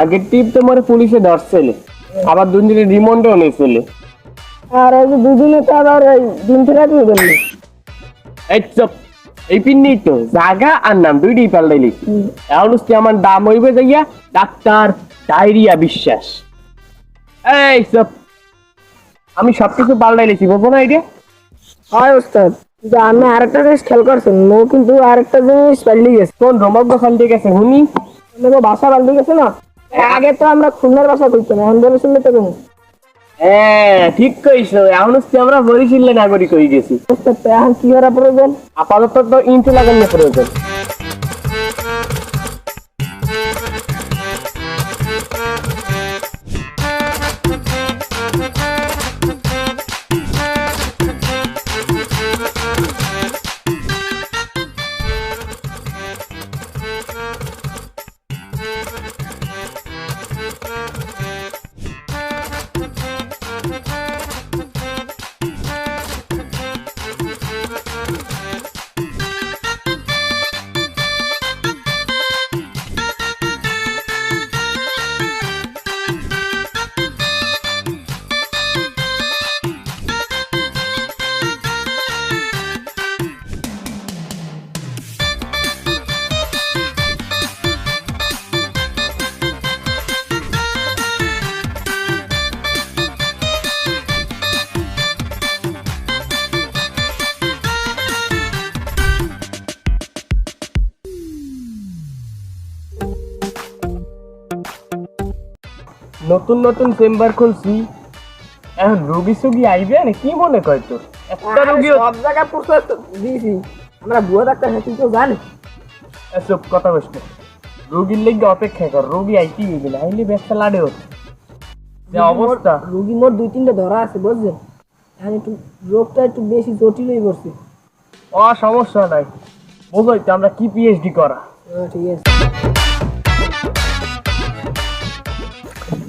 আগের টিপ তোমার পুলিশে ধরছিলে, আবার দুদিনে রিমান্ডও নিয়েছিল। আর ওই যে দুদিনে তো আবার ওই দিন থেকে কি বললি? এই চুপ, এই পিন্নি তো জায়গা আর নাম দুইটাই পাল্টাই লিখি। এখন হচ্ছে আমার দাম হইবে যাইয়া ডাক্তার ডায়রিয়া বিশ্বাস। এই চুপ, আমি সবকিছু পাল্টাই লিখি, বলবো না এটা? হয় ওস্তাদ, কিন্তু আমি আরেকটা জিনিস খেয়াল করছেন, ও কিন্তু আরেকটা জিনিস পাল্টে গেছে। কোন রোমজ্ঞ পাল্টে গেছে শুনি? আমাদের বাসা পাল্টে গেছে না? আগে তো আমরা খুলনার বাসা করতাম, এখন বলে শুনলে তো কেমন? হ্যাঁ ঠিক কইছো, এখন হচ্ছে আমরা বরিশালের নাগরিক হয়ে গেছি। ওস্তাদ তো এখন কি করা প্রয়োজন? আপাতত তো ইন্টু লাগানো প্রয়োজন। নতুন নতুন চেম্বার খুলছি, এখন রোগী সুগী আইবে না কি মনে কয় তোর? একটা রোগী সব জায়গায় প্রস্তাব দিয়েছি, আমরা বুয়া ডাক্তার হ্যাঁ তুই তো জানি। এসব কথা বস না, রোগীর লেগে অপেক্ষা কর, রোগী আইতেই হইবে না, আইলে ব্যবসা লাড়ে হচ্ছে যে অবস্থা। রুগী মোট 2-3টা ধরা আছে বুঝছেন, এখন একটু রোগটা একটু বেশি জটিল হয়ে পড়ছে। সমস্যা নাই, বোঝাই তো আমরা কি পিএইচডি করা। ঠিক আছে।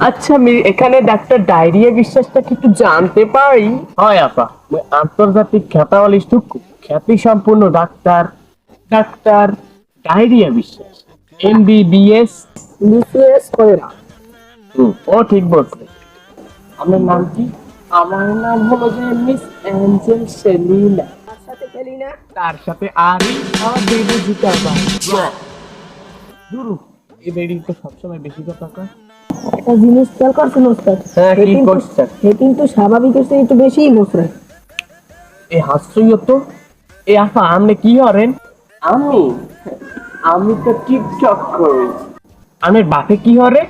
আচ্ছা আমি এখানে ডাক্তার ডায়রিয়া বিশ্বাসটা কি একটু জানতে পারি? হয় আপা, মই আন্তর্জাতিক খ্যাতাওয়ালিষ্ট খ্যাতি সম্পূর্ণ ডাক্তার ডাক্তার ডায়রিয়া বিশ্বাস, এমবিবিএস। বিসিএস করে না। ও ঠিক বলছে। আপনার নাম কি? আমার নাম হলো যে মিস অ্যাঞ্জেল সেলিনা। তার সাথে খেলি না। তার সাথে আরি আর বেবি জুতা বাই দুরু। এই বেডি তো সবসময় বেশি কথা কয়। একটা জিনিস খেয়াল করছেন ওস্তাদ? হ্যাঁ কি করছেন? হে কিন্তু স্বাভাবিকের চেয়ে একটু বেশিই মশরা। এই হাস্যই তো। এই আপা আপনি কি করেন? আমি আমি তো টিকটক করি। আমার বাপে কি করে?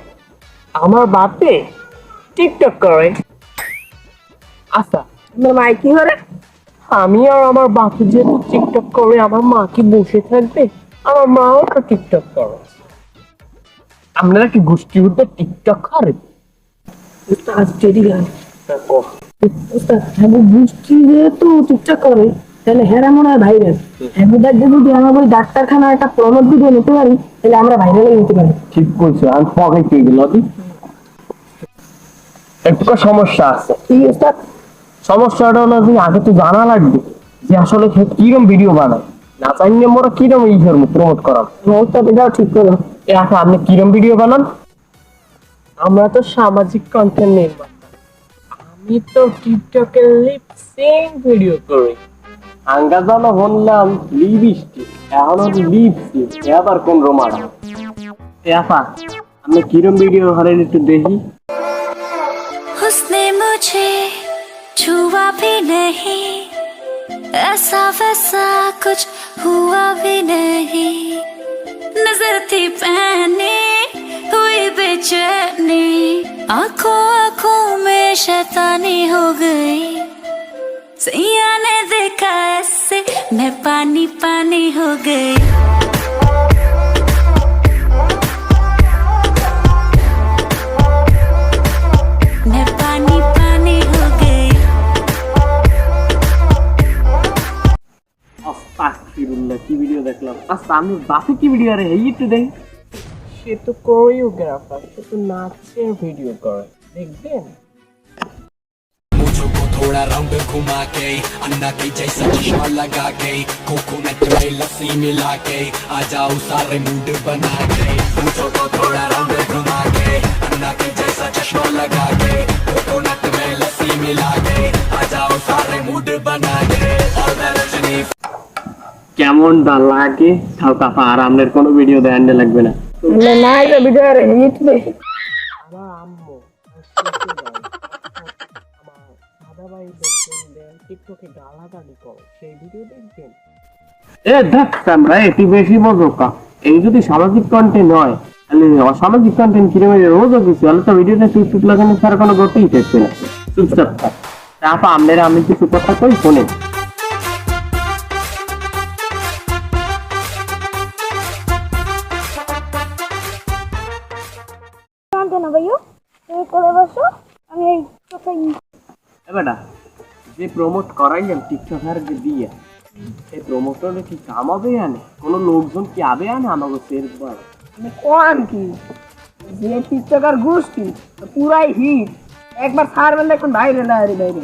আমার বাপে টিকটক করে। আচ্ছা আপনার মাই কি করে? আমি আর আমার বাপে যেহেতু টিকটক করে, আমার মা কি বসে থাকবে? আমার মাও তো টিকটক করে। আপনারা কি গোষ্ঠীবদ্ধ টিকটক করেন? ওস্তাদ স্টেডি গান। ওস্তাদ হ্যাঁ বুঝছি যেহেতু ঠিকঠাক করে, তাহলে হেরা মনে হয় ভাইরাল। হ্যাঁ যদি আমার ওই ডাক্তারখানা একটা প্রমোট ভিডিও নিতে পারি, তাহলে আমরা ভাইরাল নিতে পারি। ঠিক কইছো, আমি পকাই পেয়ে গেল। একটু সমস্যা আছে। ঠিক ওস্তাদ। সমস্যাটা হলো যে আগে তো জানা লাগবে যে আসলে সে কিরম ভিডিও বানায়, না জানলে মোরা কিরম এই ধর্ম প্রমোট করাম। ওস্তাদ এটাও ঠিক করো। এখন আপনি কিরম ভিডিও বানান? আমরা তো সামাজিক কন্টেন্ট নির্মাতা, আমি তো টিকটকে লিপ সিং ভিডিও করি। আঙ্গা জানো বললাম লিপস্টিক, এখন লিপস্টিক আবার কোন রোমানা। আপা আপনি কিরম ভিডিও হলেন একটু দেখি। उसने मुझे छुआ भी नहीं, ऐसा वैसा कुछ हुआ भी नहीं, नजर थी पहने हुई बेचैनी, आंखों आंखों में शैतानी हो गई, सैया ने देखा ऐसे मैं पानी पानी हो गई। কি ভিডিও দেখলাম? আচ্ছা আমি বাপে কি ভিডিও রে এই একটু দেখ। সে তো কোরিওগ্রাফার, সে তো নাচের ভিডিও করে, দেখবেন। मुझको थोड़ा राउंड घुमा के अन्ना की जैसा चश्मा लगा के कोकोनट में लस्सी मिला के आ जाओ सारे मूड बना के मुझको थोड़ा राउंड घुमा के के अन्ना के जैसा चश्मा लगा के कोकोनट में लस्सी मिला के आ जाओ सारे मूड बना के और मैं रजनी কেমন দা লাগে তাও কাপা আর আমনের কোনো ভিডিও দেন লাগবে না না না এটা ভিডিও রে হিট দে আমার আম্মু দাদা ভাই দেখবেন টিকটকে গালাগালি করে সেই ভিডিও দেখবেন এ দেখ আমরা এটি বেশি মজকা এই যদি সামাজিক কন্টেন্ট হয় তাহলে অসামাজিক কন্টেন্ট কিরকম রোজও কিছু তাহলে তো ভিডিওটা চুপ লাগানো ছাড়া কোনো গতিই থাকবে না চুপচাপ থাক তারপর আপনারা আমি কিছু কথা কই শোনেন জানতো না ভাইও তুমি করে বসো আমি এই কোথায় বেটা যে প্রমোট করাইলাম টিকটকার দিয়ে এই প্রমোটরে কি কামাবে আনে কোনো লোকজন কি আবে আনে আমাকে সেলস বাড়ে কোন কি যে টিকটকার গোষ্ঠী পুরাই হিট একবার ছাড়বেন দেখুন বাইরে না আরে বাইরে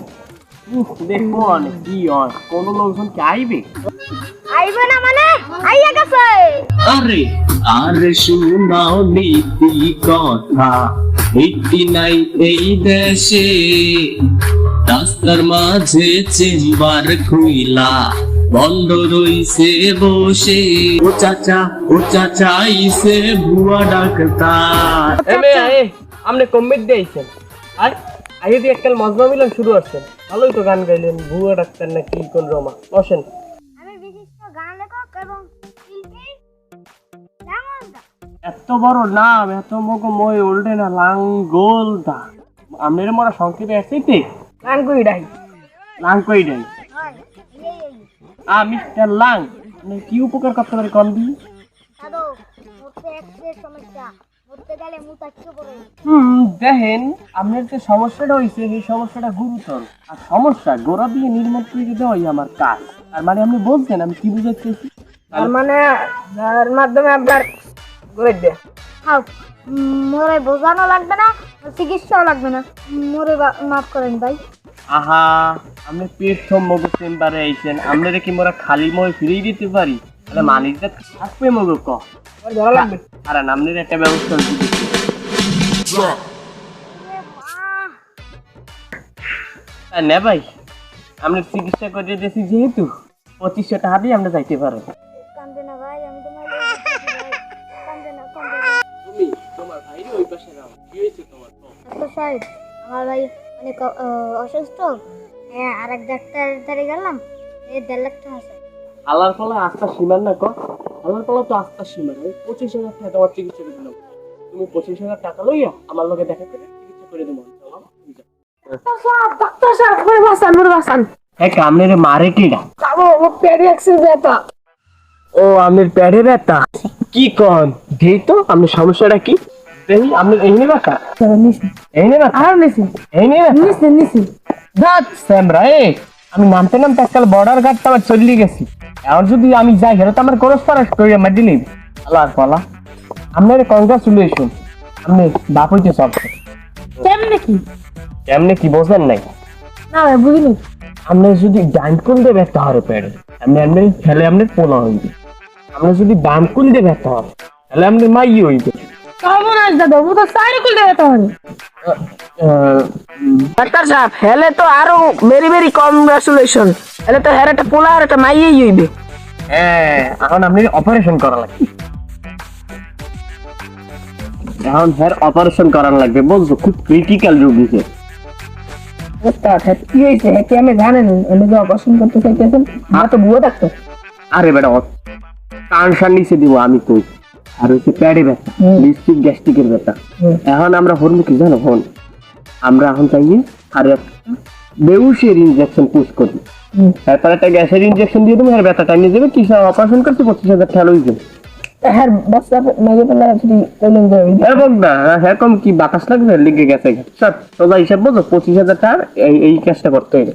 দেখবো অনেক কি হয় কোনো লোকজন কি আইবে আইবে না মানে আইয়া গেছে আরে আরে শুনাও নীতি কথা নীতি নাই এই দেশে রাস্তার মাঝে চেম্বার খুইলা বন্ধ রইছে বসে ও চাচা আইছে ভুয়া ডাক্তার এমে আয়ে আমনে কমিট দিয়েছেন আর আগে দিয়ে একটা মজমা মিলন শুরু হচ্ছে ভালোই তো গান গাইলেন ভুয়া ডাক্তার না কি কোন রমা বসেন আমি বিশিষ্ট গান লেখক এবং শিল্পী লাঙ্গলদা এত বড় নাম এত মগো মই ওল্ডে না লাঙ্গলদা আমনের মোরা সংক্ষেপে আসইতে গান কই ডাই লাং কই দেন হয় এই মিস্টার লাং আপনি কি উপকার করতে পারে কম দি দাদু মরতে একটু সমস্যা মরতে গেলে মুতাচ্ছো করে দেখেন আপনার যে সমস্যাটা হয়েছে সেই সমস্যাটা গুরুতর আর সমস্যা গোড়া দিয়ে নির্মূল করে দেওয়াই আমার কাজ আর মানে আপনি বলছেন আমি কি বুঝাচ্ছি তার মানে যার মাধ্যমে আপনার করে দে খাও মোরে বোঝানো লাগবে না চিকিৎসাও লাগবে না মোরে মাফ করেন ভাই আহা আপনি পেট সম্ভব চেম্বারে আইছেন আপনারা কি মোরা খালি মই ফিরিয়ে দিতে পারি তাহলে মালিকটা থাকবে মগ ক ধরা লাগবে আর আপনার একটা ব্যবস্থা দিতে না ভাই আমরা চিকিৎসা করে দিয়েছি যেহেতু 2500 টাকা দিয়ে আমরা যাইতে পারবো কান্দে না ভাই আমি তোমার কান্দে না তুমি তোমার ভাইরে ওই পাশে নাও কি হয়েছে তোমার ডাক্তার সাহেব আমার ভাই অনেক অসুস্থ হ্যাঁ আর এক ডাক্তার ধারে গেলাম 1.5 লাখ টাকা আছে আল্লাহর ফলে আস্থা সীমার না কর আল্লাহর ফলে তো আস্থা সীমার 25,000 টাকা তোমার চিকিৎসা করে দিলাম তুমি 25,000 টাকা লইয়া আমার লগে দেখা করে চিকিৎসা করে দেবো ডাক্তার সাহেব মোরে বাসান হ্যাঁ কামনে মারে কিডা যাবো ও পেডি অ্যাক্সিডেন্ট ও আমের পেটে ব্যথা কি কন দেই তো আপনার সমস্যাটা কি দেখি আপনি এইনে ব্যথা এইনে ব্যথা আর নিছি এইনে নিছি দাঁত স্যামরা আমি নামতে নামতে আজকাল বর্ডার গার্ডটা আমার চলে গেছি এখন যদি আমি যাই হেরে তো আমার খরচ ফরাস করে আমার দিলি আল্লাহর পালা আপনার কংগ্রাচুলেশন আপনি বাপ হইতে সব কেমনে কি এমনি কি বোঝেন নাই না ভাই বুঝিনি আপনি যদি ডান কুল দিয়ে ব্যথা হরে পেড়ে আপনি ফেলে আপনার পোলা হইবে আপনি যদি ডান কুল দিয়ে ব্যথা হয় তাহলে আপনি মাই হইবে কেমন আস দাদা ও তো সাইড খুলতে যেতে হবে ডাক্তার সাহেব হেলে তো আরো ভেরি ভেরি কংগ্রাচুলেশন হেলে তো হের একটা পোলা আর একটা মাইয়েই হইবে হ্যাঁ এখন আপনি অপারেশন করা লাগবে এখন হের অপারেশন করার লাগবে বলছো খুব ক্রিটিক্যাল রোগ হয়েছে ওস্তাদ হ্যাঁ কি হয়েছে হ্যাঁ কি আমি জানেন এনে যে অপারেশন করতে চাইতেছেন আমার তো বুয়া ডাক্তার আরে বেটা কানসার নিচে দিব আমি কই আর হচ্ছে প্যাডে ব্যথা ডিস্ট্রিক্ট গ্যাস্ট্রিকের ব্যথা এখন আমরা হরমু কি জানো হন আমরা এখন চাইয়ে আর একটা বেউসের ইনজেকশন পুশ করি তারপর একটা গ্যাসের ইনজেকশন দিয়ে দেবো আর ব্যথাটা নিয়ে যাবে কি অপারেশন করতে 25,000 টাকা লইবে হ্যাঁ বাচ্চা মেয়ে পেলে যদি কইলেন যে এবং না এরকম কি বাতাস লাগবে লিগে গেছে স্যার তোমরা হিসাব বোঝো 25,000 টাকা এই কাজটা করতে হবে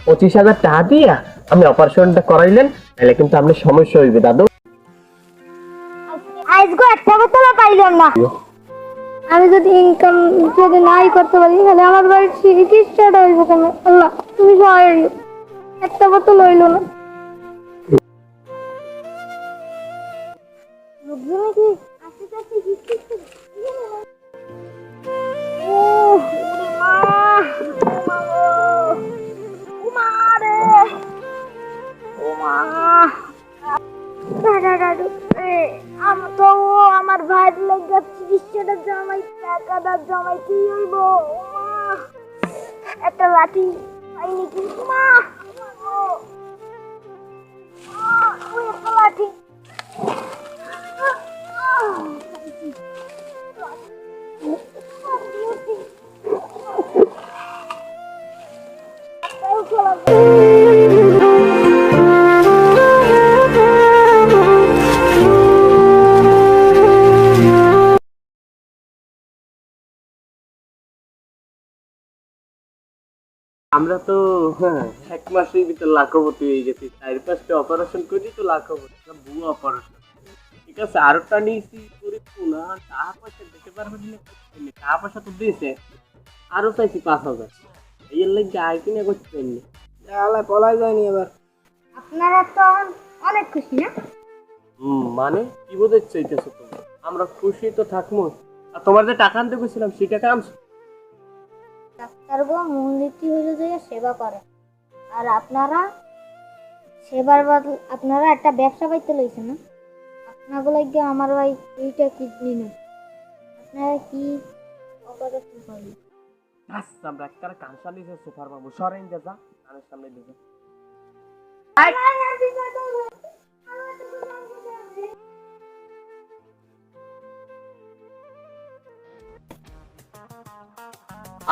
25,000 টাকা দিয়া আপনি অপারেশনটা করাইলেন তাহলে কিন্তু আপনার সমস্যা হইবে দাদু আজকে একটা বোতলও পাইলাম না আমি যদি ইনকাম যদি নাই করতে পারি তাহলে আমার বাড়ির চিকিৎসাটা হইব কেন আল্লাহ তুমি সহায় হইও। একটা বোতল হইল না লোকজনে কি আশেপাশে লাঠি পাইনি কি মা ওই একটা লাঠি আমরা তো হ্যাঁ 1 মাসের ভিতর লাখপতি হয়ে গেছি, 4-5টা অপারেশন করি তো লাখপতি, সব ভুয়া অপারেশন। ঠিক আছে, আরেকটা নিয়েছি করি না, টাকা পয়সা দিতে পারবো না, টাকা পয়সা তো দিয়েছে, আরো চাইছি 5,000, এই লাগে আয় কিনে করতে পারিনি। পলাই যায়নি এবার। আপনারা তো অনেক খুশি না? মানে কি বোঝাতে চাইতেছো তুমি? আমরা খুশি তো থাকবো, আর তোমার যে টাকা আনতে গেছিলাম সেই টাকা আনছো? ডাক্তার গো মূলনীতি হলো যে সেবা করে, আর আপনারা সেবার বদল আপনারা একটা ব্যবসা পাইতে লইছেন না? আপনাকে লাগে আমার ভাই 2টা কিডনি নেই, আপনারা কি অপারেশন করলেন? আচ্ছা, আমরা একটা কাঁচা নিয়ে সোফার বাবু সরেন যা যা কানের সামনে দিবে।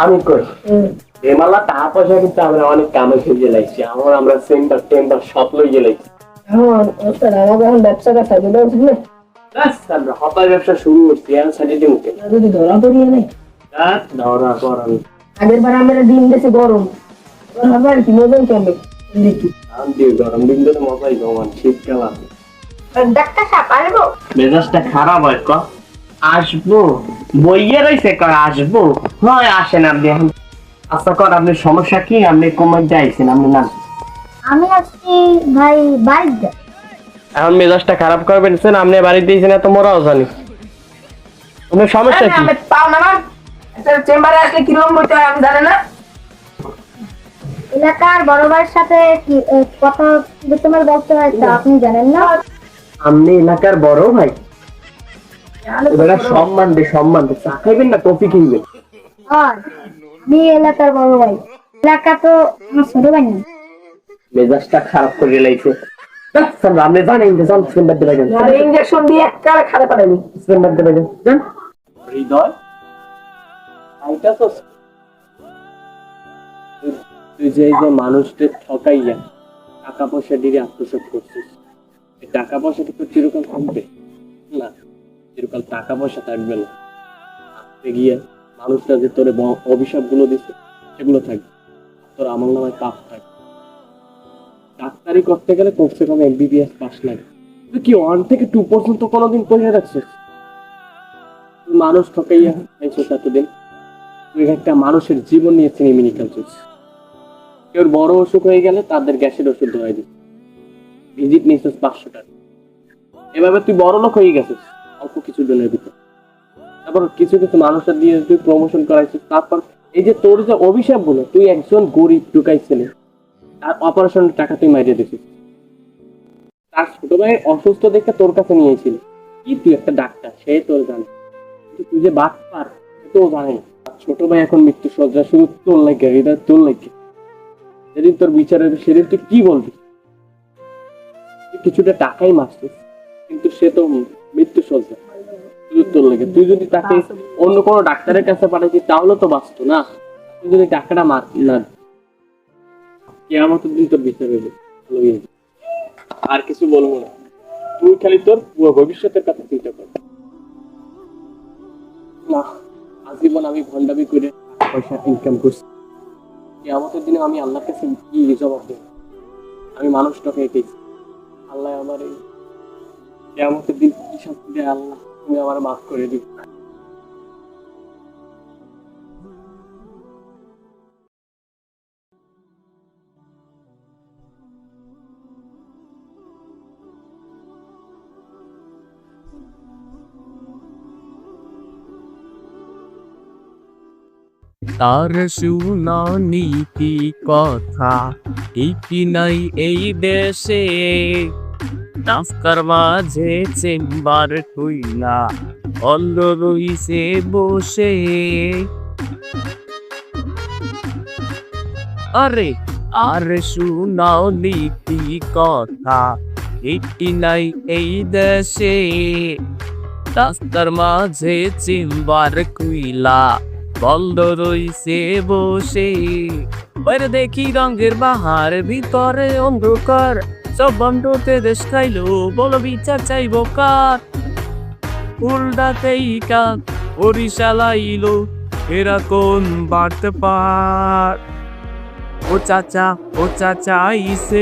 আমি কই এমালা টাকা পয়সা কিন্তু আমরা অনেক কামে খেয়ে লাইছি, আমরা সেন্টার টেন্ডার সব লই গেলাইছি। এখন ওস্তাদ আমাকে এখন ব্যবসা কথা দিলে বুঝলে, আমরা হতার ব্যবসা শুরু করছি, এখন সাইডে দিন যদি ধরা পড়িয়ে নেই। ধরা করান আগের বার আমরা দিন বেশি গরম, এবার হবে আর কি মজন চলবে দেখি। আম দিয়ে গরম দিন তো মজাই গমান, শীতকাল আছে। ডাক্তার সাহেব আসবো? মেজাজটা খারাপ হয় ক আসবো বইয়ে রয়েছে কর আসবো, হয় আসেন আপনি এখন। আচ্ছা কর, আপনি সমস্যা কি? আপনি কমাই যাইছেন, আপনি না আমি আজকে ভাই বাড়িতে এখন মেজাজটা খারাপ করবেন, আপনি বাড়িতে দিয়েছেন এত মোরাও জানি। আপনার সমস্যা কি? পাও না চেম্বারে আসলে কিরকম হইতে হয় আমি জানি না। এলাকার বড় ভাইয়ের সাথে কথা তোমার বলতে হয় তা আপনি জানেন না? আপনি এলাকার বড় ভাই, এবার সম্মান দে, সম্মান দে। চা খাইবেন না কফি কিনবেন? আর আমি এলাকার বড় ভাই, এলাকা তো আমার ছোট ভাই না। মেজাজটা খারাপ করে লাইছে। আপনি জানেন যে যান চেম্বার দেবে যান, ইনজেকশন দিয়ে একটা খারাপ পারেনি। চেম্বার দেবে যান। হৃদয় আইটা তো তুই যে এই যে মানুষদের ঠকাইয়া টাকা পয়সা দিয়ে আত্মসাৎ করছিস, এই টাকা পয়সা কি তোর চিরকাল থাকবে? না, চিরকাল টাকা পয়সা থাকবে না। আজকে গিয়ে মানুষটা যে তোর অভিশাপ গুলো দিচ্ছে সেগুলো থাকবে, তোর আমল নামায় পাপ থাকবে। ডাক্তারি করতে গেলে কমসে কম MBBS পাস লাগে, তুই কি 1 থেকে 2 পর্যন্ত কোনোদিন পড়ে রাখছিস? তুই মানুষ ঠকাইয়া খাইছিস এতদিন, তুই একটা মানুষের জীবন নিয়ে চিনিমিনি খেলছিস। কেউ বড় অসুখ হয়ে গেলে তাদের গ্যাসের ওষুধ ধরাই দিস, ভিজিট নিয়েছিস 500 টাকা। এভাবে তুই বড় লোক হয়ে গেছিস অল্প কিছু দিনের ভিতর। তারপর কিছু কিছু মানুষের দিয়ে তুই প্রমোশন করাইছিস। তারপর এই যে তোর যে অভিশাপ গুলো, তুই একজন গরিব ঢুকাইছিলি, আর অপারেশনের টাকা তুই মারিয়ে দিছিস। তার ছোট ভাই অসুস্থ দেখে তোর কাছে নিয়েছিল, কি তুই একটা ডাক্তার, সে তোর জানে, কিন্তু তুই যে বাদ পার সে তো জানে না। ছোট ভাই এখন মৃত্যু সজ্জা, শুধু তোর লাগে, হৃদয় তোর লাগে। যেদিন তোর বিচার হবে সেদিন তুই কি বলবি? তুই কিছুটা টাকাই মারছিস, কিন্তু সে তো মৃত্যু সজ্জা, শুধু তোর লাগে। তুই যদি তাকে অন্য কোনো ডাক্তারের কাছে পাঠাইছিস তাহলে তো বাঁচতো না। তুই যদি টাকাটা মার না, কিয়ামতের দিন তোর বিচার হবে। আর কিছু বলবো না, তুই খালি তোর ভবিষ্যতের কথা চিন্তা কর। না, আজীবন আমি ভণ্ডামি করে টাকা পয়সা ইনকাম করছি, কিয়ামতের দিনে আমি আল্লাহর কাছে কি জবাব দেব? আমি মানুষটাকে এঁকেছি, আল্লাহ আমার এই কিয়ামতের দিন কি শাস্তি দেয়, আল্লাহ তুমি আমার মাফ করে দিও। তার শুনো নীতি কথা, ইতি নাই এই দেশে, রাস্তার মাঝে চেম্বার কইলা অল্ল রইছে বসে। আরে আরে শুনাও নীতি কথা এটি নাই এই দেশে রাস্তার মাঝে চিম্বার কুইলা বন্ধ রইছে বসে বাইরে দেখি রঙের বাহার ভিতরে অন্ধকার সব বন্ধুতে দেশ খাইলো বলো বিচার চাইব কার উল্টাতেই কান ওরিশালাইলো এরা কোন বাড়তে পার ও চাচা আইসে